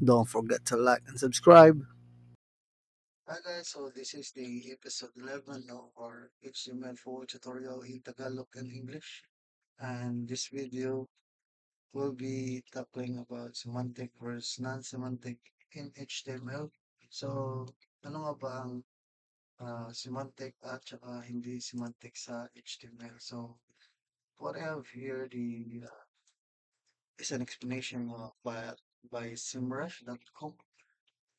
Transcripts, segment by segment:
Don't forget to like and subscribe. Hi guys, so this is the episode 11 of our HTML4 tutorial in Tagalog and English. And this video will be tackling about semantic versus non-semantic in HTML. So, ano nga ba ang semantic at saka hindi semantic sa HTML? So, what I have here is an explanation by simrush.com,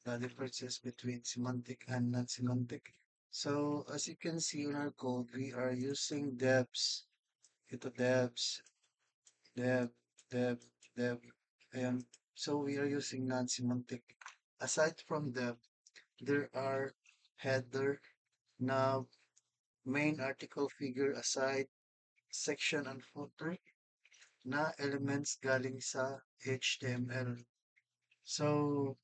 the differences between semantic and non-semantic. So as you can see in our code, we are using debs, ito debs, deb, deb, deb, and so we are using non-semantic. Aside from deb, there are header, nav, main article figure aside, section and footer na elements galing sa HTML. So,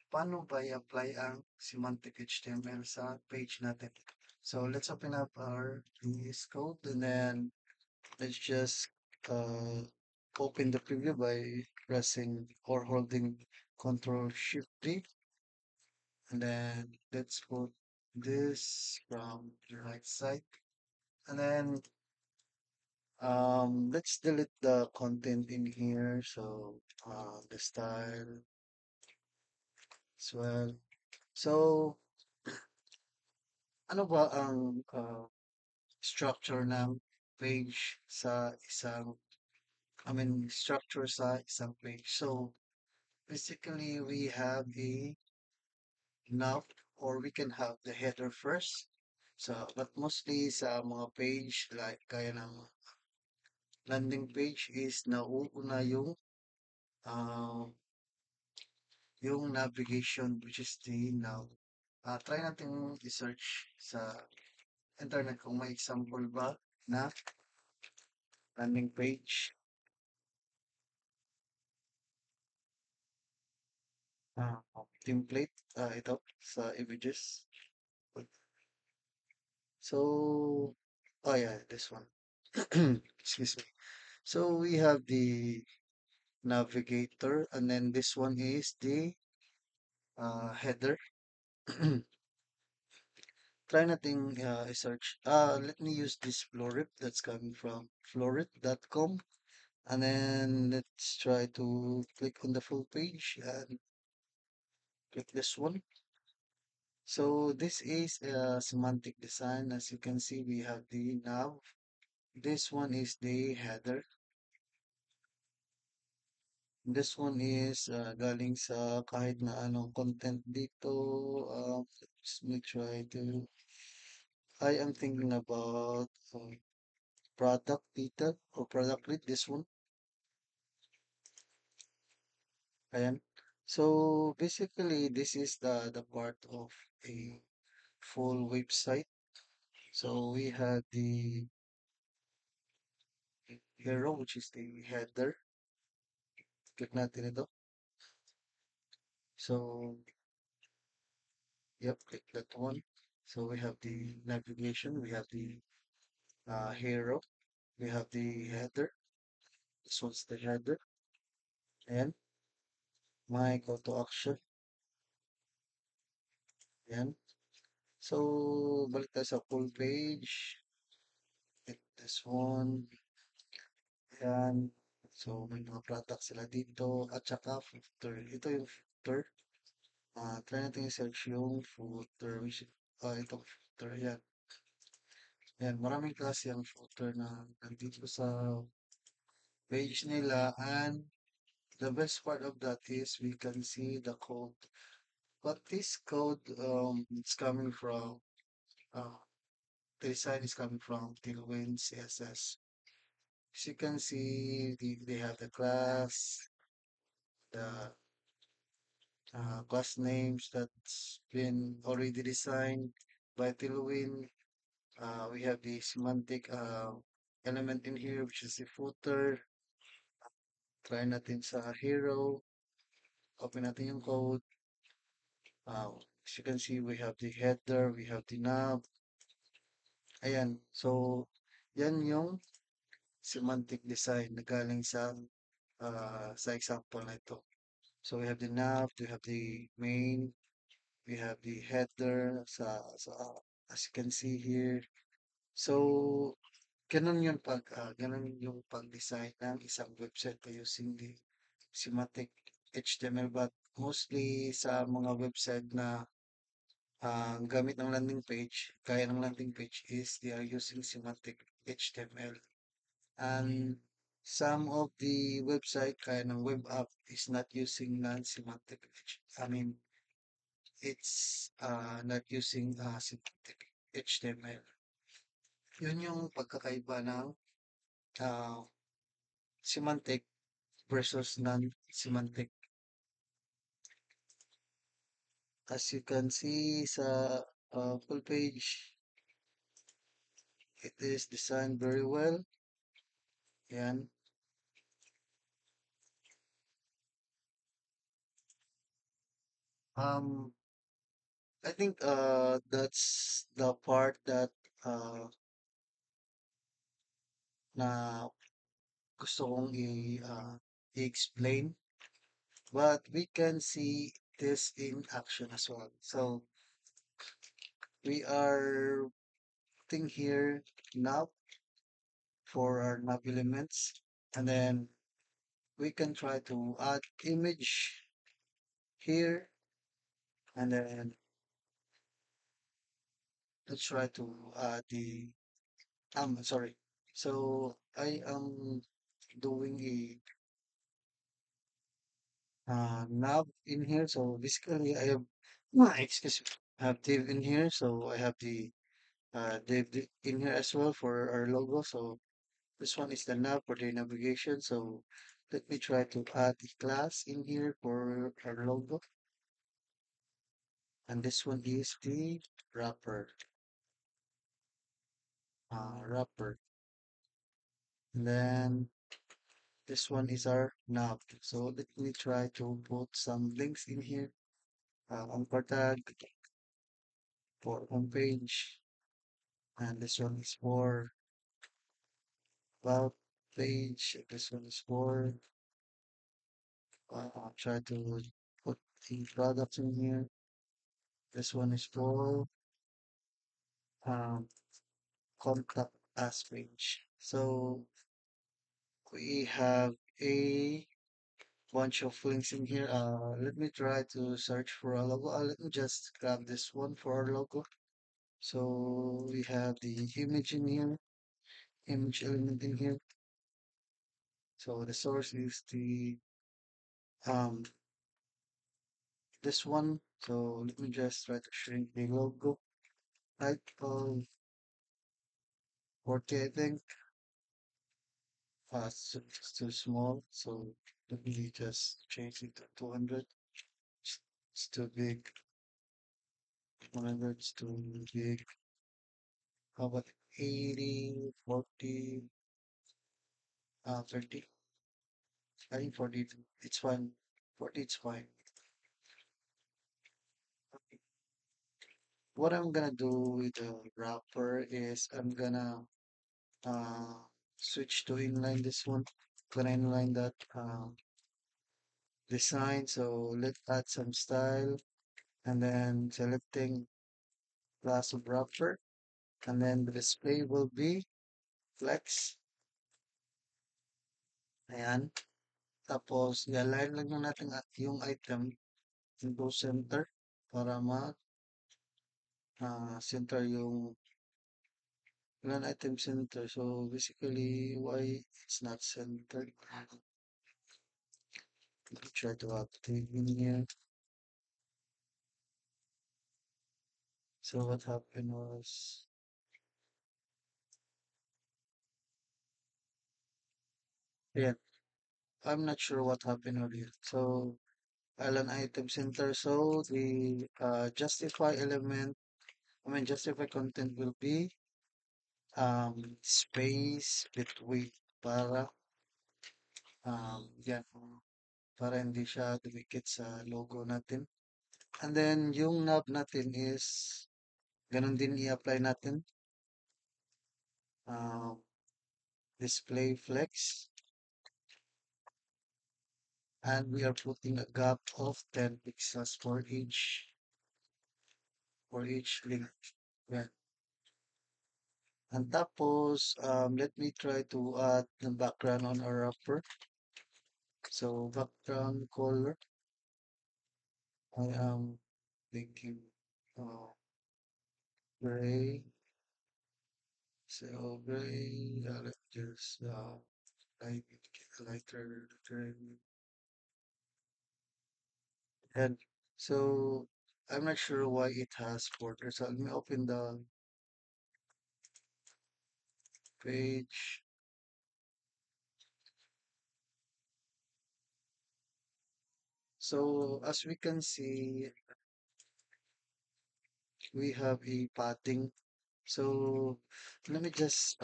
paano ba i-apply ang semantic HTML sa page natin? So let's open up our VS Code and then let's just uh, open the preview by pressing or holding Control Shift D, and then let's put this from the right side, and then let's delete the content in here. So the style as well. So ano ba ang structure ng page sa isang structure sa isang page. So, basically, we have a nav or we can have the header first. So, but mostly sa mga page like kaya ng landing page is nauuna uh, yung navigation which is the nav. Try natin i-search sa internet kung may example ba na landing page. Template, ito sa images. So, oh yeah, this one. Excuse me. So we have the navigator, and then this one is the header. Try nating i-search. Let me use this Florip that's coming from florip.com. And then let's try to click on the full page and click this one. So this is a semantic design. As you can see, we have the nav. This one is the header. This one is galing sa kahit na anong content dito. Let me try to. I am thinking about product detail or product lead. This one. Ayan. So basically, this is the part of a full website. So we have the hero, which is the header. Click natin ito. So, yep, click that one. So we have the navigation, we have the hero, we have the header. This one's the header, and my call to action. Yan. So, balik tayo sa full page. Hit this one. Yan. So, may mga products sila dito. At saka footer. Ito yung footer. Try natin i-search yung footer. Itong footer. Yan. Yan. Maraming klase ang footer na nandito sa page nila. And the best part of that is we can see the code. But this code it's coming from uh, the design is coming from Tailwind CSS. As you can see, they have the the class names that's been already designed by Tailwind. We have the semantic element in here, which is the footer. Try natin sa hero. Open natin yung code. As you can see, we have the header, we have the nav. Ayan. So, yan yung semantic design na galing sa sa example na ito. So we have the nav, we have the main, we have the header as you can see here. So ganun yung pag-design ng isang website by using the semantic HTML, but mostly sa mga website na gamit ng landing page, kaya ng landing page is they are using semantic HTML. And some of the website kaya ng web app is not using non-semantic I mean, it's not using semantic HTML. Yun yung pagkakaiba ng uh, semantic versus non-semantic. As you can see sa full page, it is designed very well. Yan. Um, I think that's the part that uh, na gusto kong i-explain. But we can see this in action as well. So we are putting here nav for our nav elements, and then we can try to add image here, and then let's try to add the sorry. So I am doing a nav in here. So basically I have excuse me, I have div in here. So I have the div in here as well for our logo. So this one is the nav for the navigation. So let me try to add a class in here for our logo. And this one is the wrapper. Wrapper. And then this one is our nav. So let me try to put some links in here. Anchor tag for homepage. And this one is for about page. This one is for try to put the products in here. This one is for um, contact us page. So we have a bunch of links in here. Let me try to search for a logo. Let me just grab this one for our logo. So we have the image in here, image element in here. So the source is the um this one. So let me just try to shrink the logo. Height of 40, I think. It's too small. So let me just change it to 200. It's too big. 100 is too big. How about 80, 40, 30? I think 40, it's fine. 40, it's fine. What I'm gonna do with the wrapper is I'm gonna uh, switch to inline this one. Gonna inline that design. So let's add some style and then selecting class of wrapper. And then the display will be flex. Ayan. Tapos, i-align lang natin yung item into center para center yung ilan item center. So, basically, why it's not centered. Let me try to update in here. So, what happened was, yeah, I'm not sure what happened earlier. So, align item center. So, the justify element, justify content will be space between para yan, para hindi siya dumikit sa logo natin. And then yung knob natin is ganun din i-apply natin. Um, display flex. and we are putting a gap of 10 pixels for each link. Yeah. And tapos, let me try to add the background on our wrapper. So background color, I am thinking uh, gray. So gray, let's just light, lighter gray. And so I'm not sure why it has border. So let me open the page. So as we can see, we have a padding. So let me just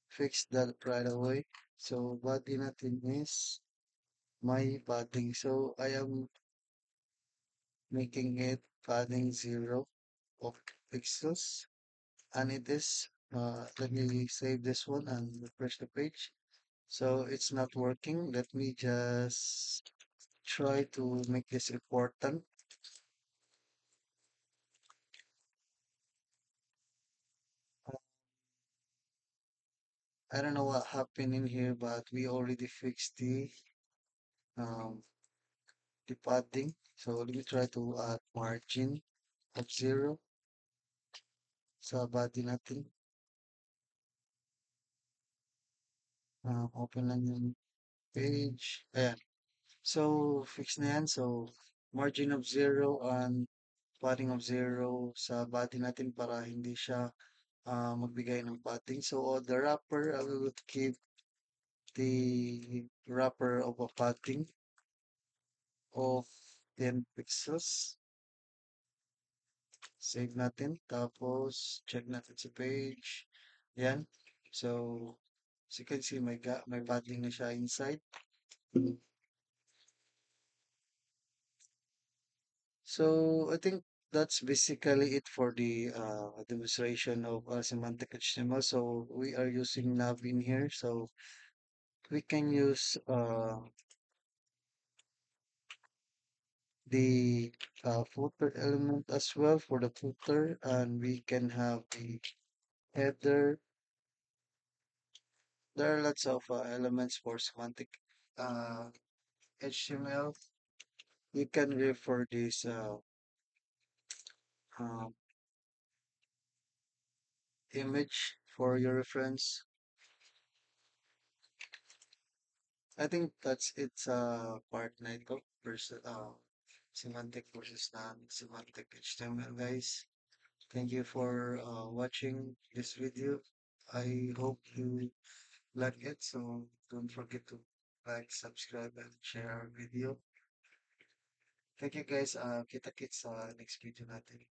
fix that right away. So body natin is my padding. So I am making it padding 0 of pixels. And it is, let me save this one and refresh the page. So it's not working. Let me just try to make this important. I don't know what happened in here, but we already fixed um, the padding. So let me try to add margin of 0 sa body natin. Open lang yung page. Ayan. So, fix na yan. So, margin of 0 and padding of 0 sa body natin para hindi siya magbigay ng padding. So, on the wrapper, I will keep the wrapper of a padding of 10 pixels. Save natin. Tapos, check natin sa page. Yan. So, as you can see, may padding na siya inside. So, I think that's basically it for the demonstration of semantic HTML. So, we are using nav in here. So, we can use the footer element as well for the footer, and we can have the header. There are lots of elements for semantic uh, HTML. You can refer this um, image for your reference. I think that's it's part 9 of versus semantic versus non-semantic HTML, guys. Thank you for watching this video. I hope you like it. So don't forget to like, subscribe, and share our video. Thank you guys. Kita-kits sa next video natin.